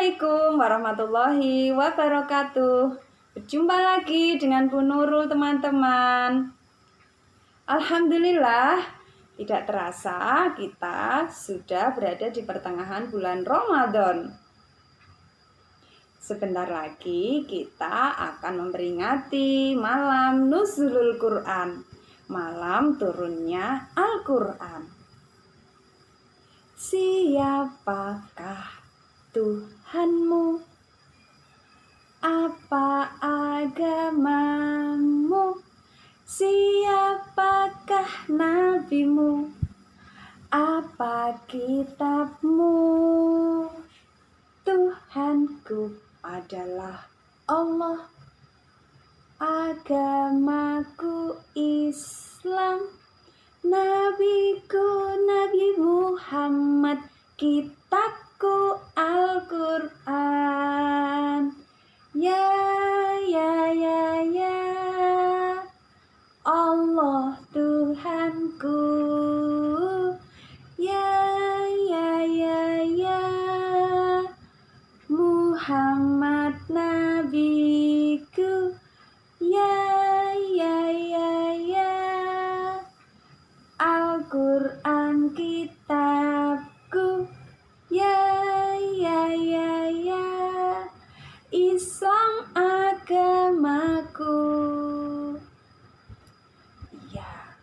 Assalamualaikum warahmatullahi wabarakatuh. Berjumpa lagi dengan Bu Nurul, teman-teman. Alhamdulillah, tidak terasa kita sudah berada di pertengahan bulan Ramadan. Sebentar lagi kita akan memperingati malam Nuzulul Quran, malam turunnya Al-Quran. Siapakah Tuhanmu? Apa agamamu? Siapakah nabimu? Apa kitabmu? Tuhanku adalah Allah, agamaku Islam, nabiku Nabi Muhammad, kitabku Al-Quran. Ya Allah Tuhanku. Ya Muhammad nabiku. Ya Al-Quran kitabku. Ya Islam agamaku. Ya,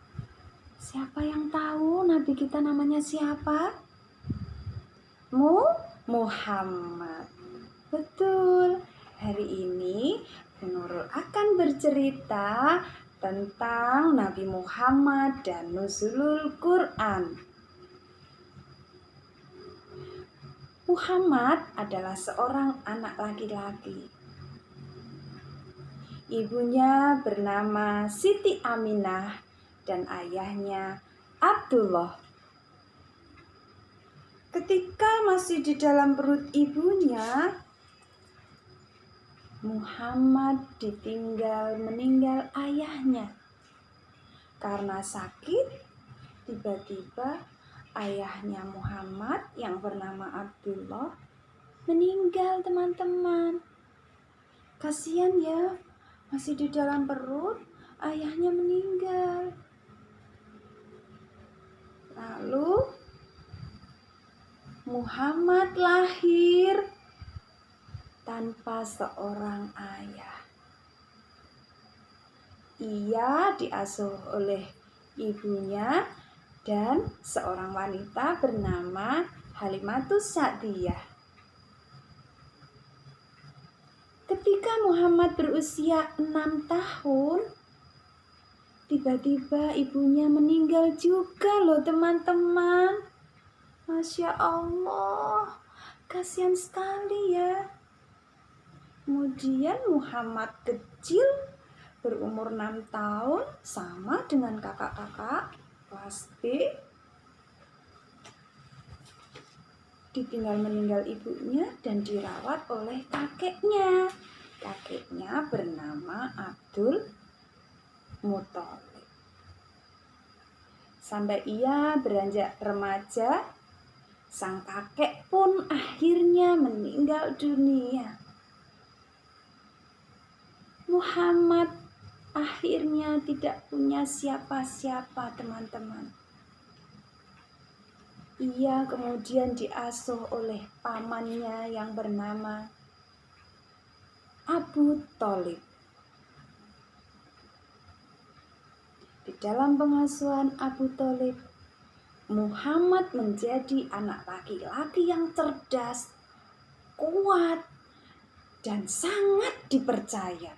siapa yang tahu Nabi kita namanya siapa? Muhammad. Betul. Hari ini Bu Nurul akan bercerita tentang Nabi Muhammad dan Nuzulul Quran. Muhammad adalah seorang anak laki-laki. Ibunya bernama Siti Aminah dan ayahnya Abdullah. Ketika masih di dalam perut ibunya, Muhammad meninggal ayahnya. Karena sakit, tiba-tiba ayahnya Muhammad yang bernama Abdullah meninggal, teman-teman. Kasihan ya, masih di dalam perut, ayahnya meninggal. Lalu Muhammad lahir tanpa seorang ayah. Ia diasuh oleh ibunya dan seorang wanita bernama Halimatus Sa'diyah. Ketika Muhammad berusia 6 tahun, tiba-tiba ibunya meninggal juga loh, teman-teman. Masya Allah, kasihan sekali ya. Kemudian Muhammad kecil berumur 6 tahun, sama dengan kakak-kakak kelas B, ditinggal meninggal ibunya dan dirawat oleh kakeknya. Kakeknya bernama Abdul Muthalib. Sampai ia beranjak remaja, sang kakek pun akhirnya meninggal dunia. Muhammad akhirnya tidak punya siapa-siapa, teman-teman. Ia kemudian diasuh oleh pamannya yang bernama Abu Thalib. Di dalam pengasuhan Abu Thalib, Muhammad menjadi anak laki-laki yang cerdas, kuat, dan sangat dipercaya.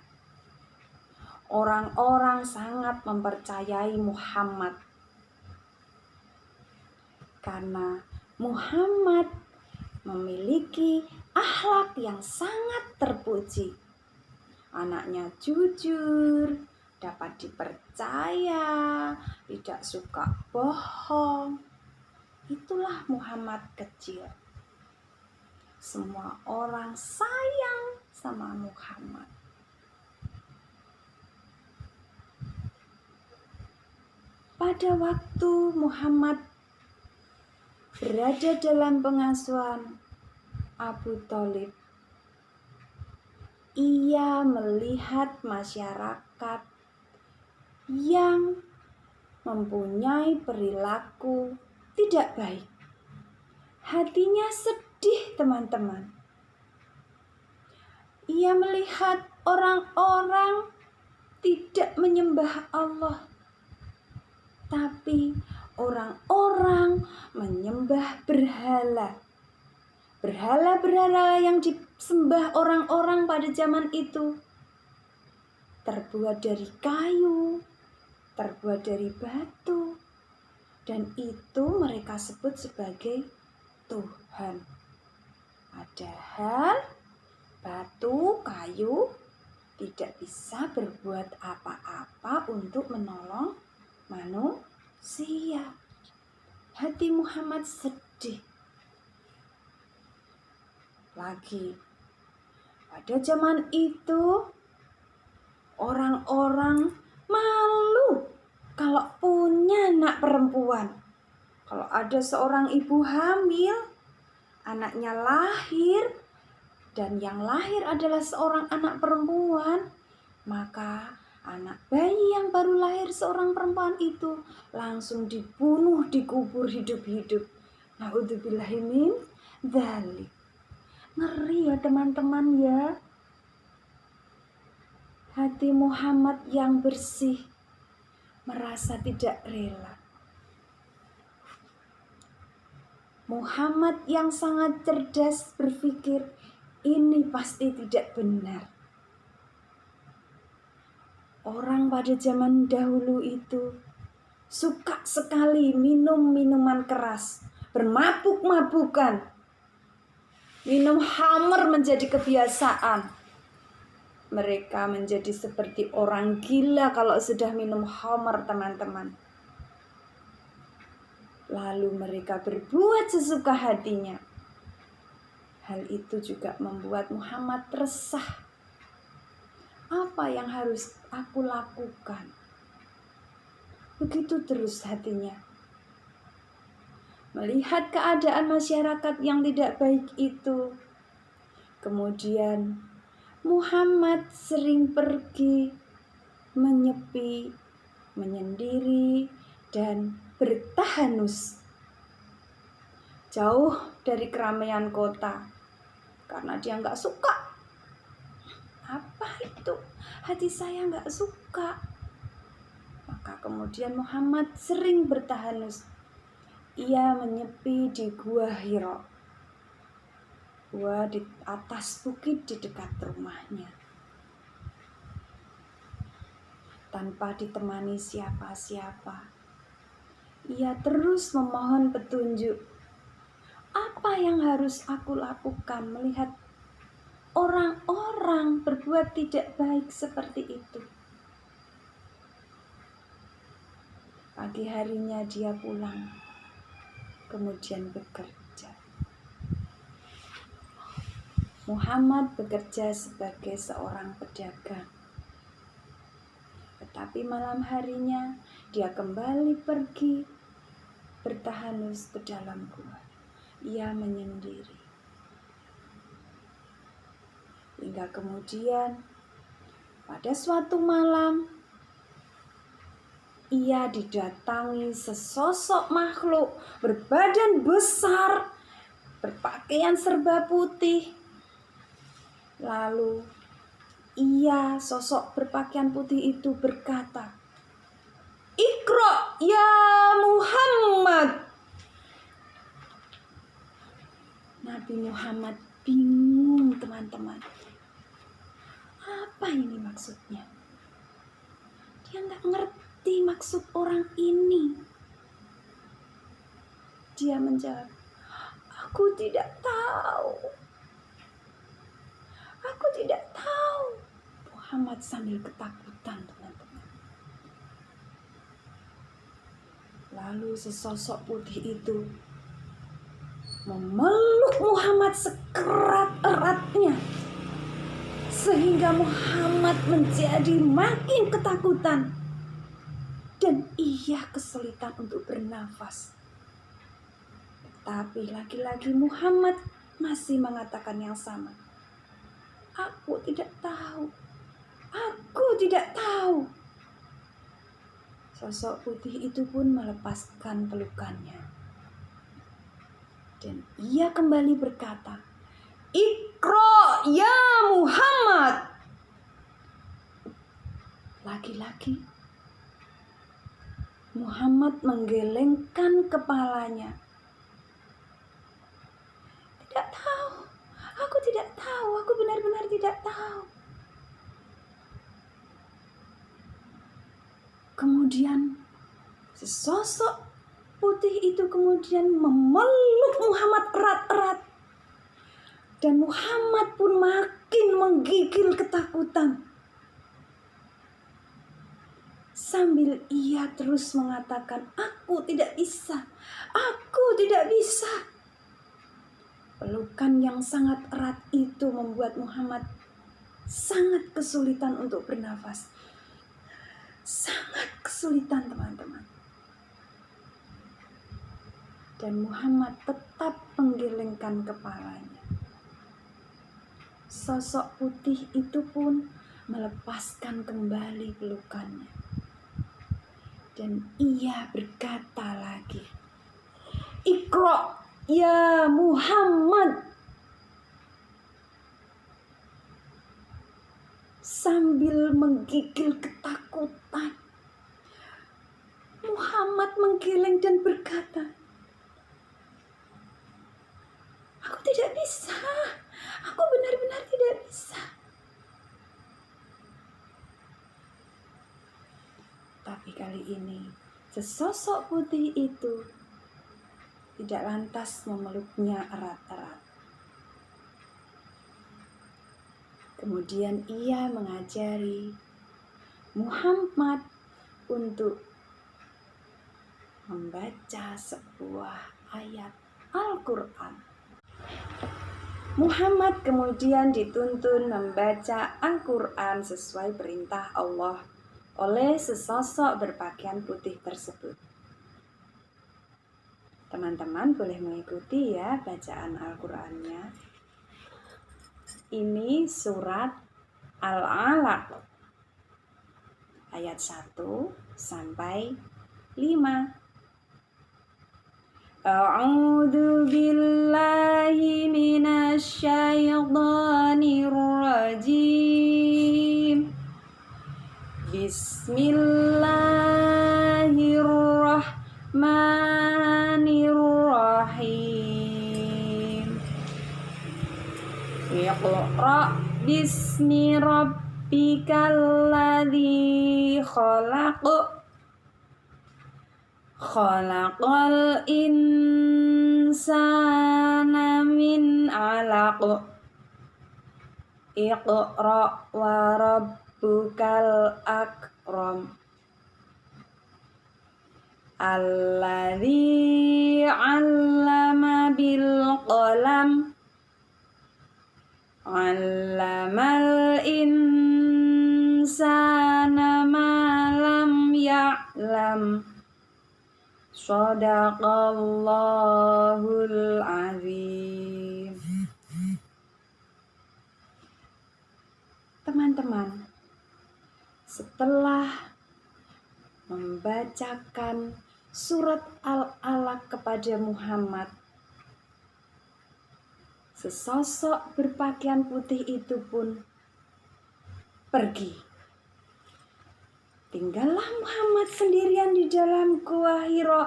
Orang-orang sangat mempercayai Muhammad karena Muhammad memiliki akhlak yang sangat terpuji. Anaknya jujur, dapat dipercaya, tidak suka bohong. Itulah Muhammad kecil. Semua orang sayang sama Muhammad. Pada waktu Muhammad berada dalam pengasuhan, Abu Thalib. Ia melihat masyarakat yang mempunyai perilaku tidak baik. Hatinya sedih, teman-teman. Ia melihat orang-orang tidak menyembah Allah, tapi orang-orang menyembah berhala. Berhala-berhala yang disembah orang-orang pada zaman itu terbuat dari kayu, terbuat dari batu, dan itu mereka sebut sebagai Tuhan. Padahal batu, kayu tidak bisa berbuat apa-apa untuk menolong manusia. Hati Muhammad sedih. Lagi, pada zaman itu orang-orang malu kalau punya anak perempuan. Kalau ada seorang ibu hamil, anaknya lahir, dan yang lahir adalah seorang anak perempuan, maka anak bayi yang baru lahir seorang perempuan itu langsung dibunuh, dikubur hidup-hidup. Na'udzubillahi min dzalik. Ngeri ya teman-teman ya. Hati Muhammad yang bersih merasa tidak rela. Muhammad yang sangat cerdas berpikir, ini pasti tidak benar. Orang pada zaman dahulu itu suka sekali minum minuman keras, bermabuk-mabukan. Minum khamr menjadi kebiasaan. Mereka menjadi seperti orang gila kalau sudah minum khamr, teman-teman. Lalu mereka berbuat sesuka hatinya. Hal itu juga membuat Muhammad resah. Apa yang harus aku lakukan? Begitu terus hatinya. Melihat keadaan masyarakat yang tidak baik itu, kemudian Muhammad sering pergi, menyepi, menyendiri, dan bertahanus jauh dari keramaian kota karena dia nggak suka. Apa itu? Hati saya nggak suka. Maka kemudian Muhammad sering bertahanus. Ia menyepi di Gua Hira, gua di atas bukit di dekat rumahnya, tanpa ditemani siapa-siapa. Ia terus memohon petunjuk. Apa yang harus aku lakukan melihat orang-orang berbuat tidak baik seperti itu? Pagi harinya dia pulang, kemudian bekerja. Muhammad bekerja sebagai seorang pedagang. Tetapi malam harinya dia kembali pergi bertahanus ke dalam gua. Ia menyendiri. Hingga kemudian pada suatu malam ia didatangi sesosok makhluk berbadan besar, berpakaian serba putih. Lalu sosok berpakaian putih itu berkata, "Iqra ya Muhammad." Nabi Muhammad bingung, teman-teman. Apa ini maksudnya? Dia nggak ngerti maksud orang ini. Dia menjawab, "Aku tidak tahu. Aku tidak tahu." Muhammad sambil ketakutan, teman-teman. Lalu sesosok putih itu memeluk Muhammad sekerat-eratnya, sehingga Muhammad menjadi makin ketakutan dan ia kesulitan untuk bernafas. Tapi lagi-lagi Muhammad masih mengatakan yang sama. Aku tidak tahu. Aku tidak tahu. Sosok putih itu pun melepaskan pelukannya. Dan ia kembali berkata, "Iqra ya Muhammad." Lagi-lagi Muhammad menggelengkan kepalanya. Tidak tahu. Aku tidak tahu. Aku benar-benar tidak tahu. Kemudian sesosok putih itu kemudian memeluk Muhammad erat-erat. Dan Muhammad pun makin menggigil ketakutan. Sambil ia terus mengatakan, "Aku tidak bisa. Aku tidak bisa." Pelukan yang sangat erat itu membuat Muhammad sangat kesulitan untuk bernafas. Sangat kesulitan, teman-teman. Dan Muhammad tetap menggelengkan kepalanya. Sosok putih itu pun melepaskan kembali pelukannya. Dan ia berkata lagi, "Iqra ya Muhammad." Sambil menggigil ketakutan, Muhammad menggeleng dan berkata, "Aku tidak bisa. Aku benar-benar tidak bisa." Tapi kali ini, sesosok putih itu tidak lantas memeluknya erat-erat. Kemudian ia mengajari Muhammad untuk membaca sebuah ayat Al-Quran. Muhammad kemudian dituntun membaca Al-Quran sesuai perintah Allah oleh sesosok berpakaian putih tersebut. Teman-teman boleh mengikuti ya bacaan Al-Qurannya. Ini surat Al-Alaq ayat 1 sampai 5. A'udzu billahi minasy syaithanir rajim. Bismillahirrahmanirrahim. Iqra bismi rabbikal ladzi khalaq. Khalaqal insana min 'alaq. Iqra wa rabbukal akram. Alladzi 'allama bil qalam. 'Allamal insana ma lam ya'lam. Shadaqallahul azim. Teman-teman, setelah membacakan surat Al-Alaq kepada Muhammad, sesosok berpakaian putih itu pun pergi. Tinggallah Muhammad sendirian di dalam gua Hira.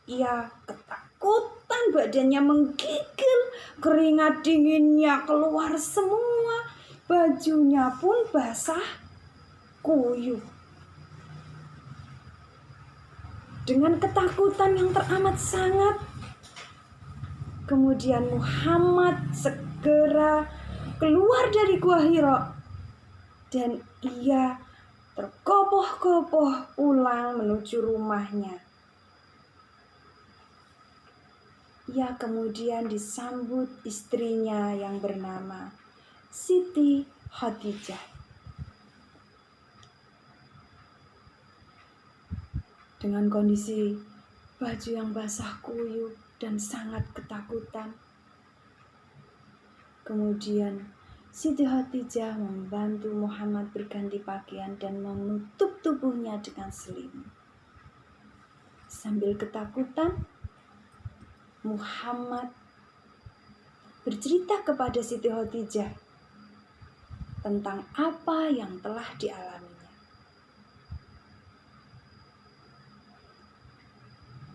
Ia ketakutan, badannya menggigil, keringat dinginnya keluar semua, bajunya pun basah kuyup. Dengan ketakutan yang teramat sangat, kemudian Muhammad segera keluar dari gua Hira dan ia terkopoh-kopoh pulang menuju rumahnya. Ia kemudian disambut istrinya yang bernama Siti Khadijah. Dengan kondisi baju yang basah kuyup dan sangat ketakutan, Kemudian Siti Khadijah membantu Muhammad berganti pakaian dan menutup tubuhnya dengan selimut. Sambil ketakutan, Muhammad bercerita kepada Siti Khadijah tentang apa yang telah dialaminya.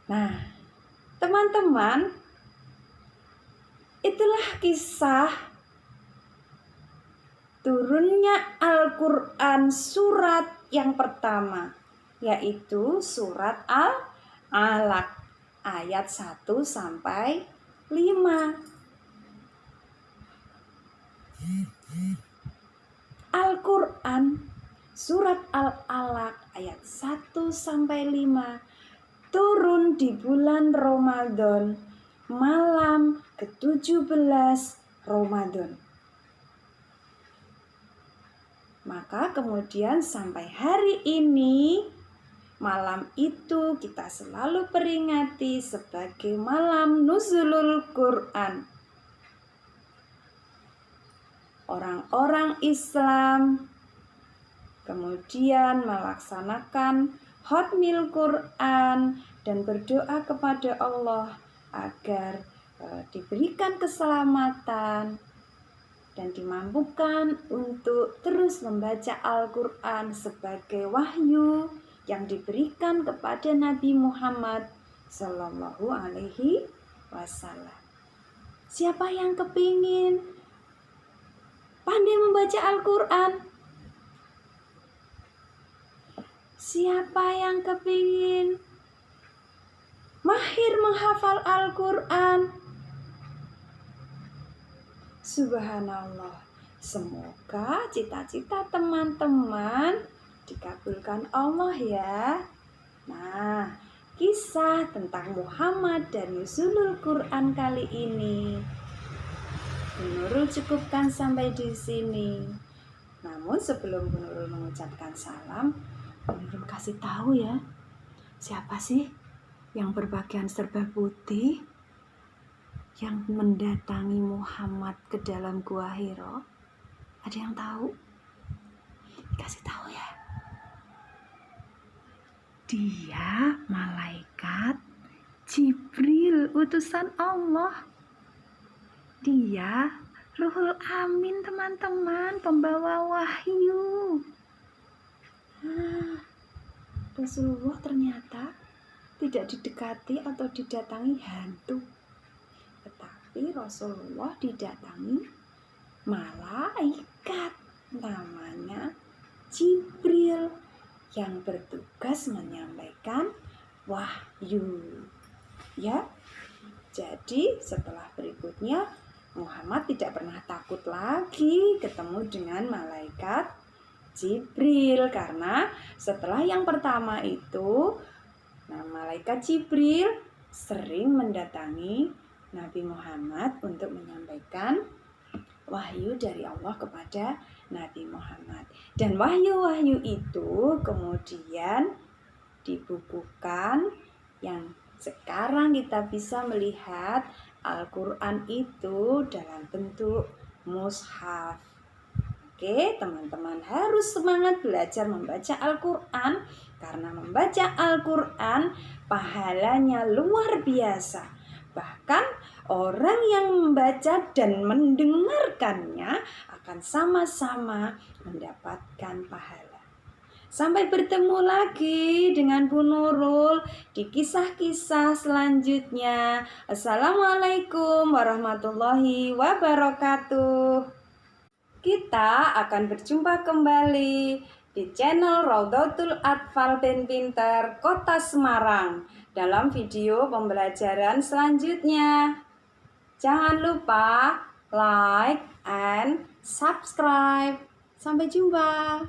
Nah, teman-teman, itulah kisah turunnya Al-Quran surat yang pertama, yaitu surat Al-Alaq ayat 1 sampai 5. Al-Quran surat Al-Alaq ayat 1 sampai 5 turun di bulan Ramadan, malam ke-17 Ramadan. Maka kemudian sampai hari ini, malam itu kita selalu peringati sebagai malam nuzulul Quran. Orang-orang Islam kemudian melaksanakan khatmil Quran dan berdoa kepada Allah agar diberikan keselamatan dan dimampukan untuk terus membaca Al-Quran sebagai wahyu yang diberikan kepada Nabi Muhammad Sallallahu Alaihi Wasallam. Siapa yang kepingin pandai membaca Al-Quran? Siapa yang kepingin mahir menghafal Al-Quran? Subhanallah, semoga cita-cita teman-teman dikabulkan Allah ya. Nah, kisah tentang Muhammad dan nuzulul Quran kali ini Bu Nurul cukupkan sampai di sini. Namun sebelum Bu Nurul mengucapkan salam, Bu Nurul kasih tahu ya, siapa sih yang berpakaian serba putih yang mendatangi Muhammad ke dalam Gua Hira? Ada yang tahu? Kasih tahu ya. Dia malaikat Jibril, utusan Allah. Dia Ruhul Amin, teman-teman, pembawa wahyu. Rasulullah ternyata tidak didekati atau didatangi hantu, tetapi Rasulullah didatangi malaikat namanya Jibril yang bertugas menyampaikan wahyu. Ya, jadi setelah berikutnya Muhammad tidak pernah takut lagi ketemu dengan malaikat Jibril, karena setelah yang pertama itu malaikat Jibril sering mendatangi Nabi Muhammad untuk menyampaikan wahyu dari Allah kepada Nabi Muhammad. Dan wahyu-wahyu itu kemudian dibukukan yang sekarang kita bisa melihat Al-Quran itu dalam bentuk mushaf. Oke, teman-teman harus semangat belajar membaca Al-Quran, karena membaca Al-Quran pahalanya luar biasa. Bahkan orang yang membaca dan mendengarkannya akan sama-sama mendapatkan pahala. Sampai bertemu lagi dengan Bu Nurul di kisah-kisah selanjutnya. Assalamualaikum warahmatullahi wabarakatuh. Kita akan berjumpa kembali di channel Raudhatul Atfal Ben Pinter Kota Semarang dalam video pembelajaran selanjutnya. Jangan lupa like and subscribe. Sampai jumpa.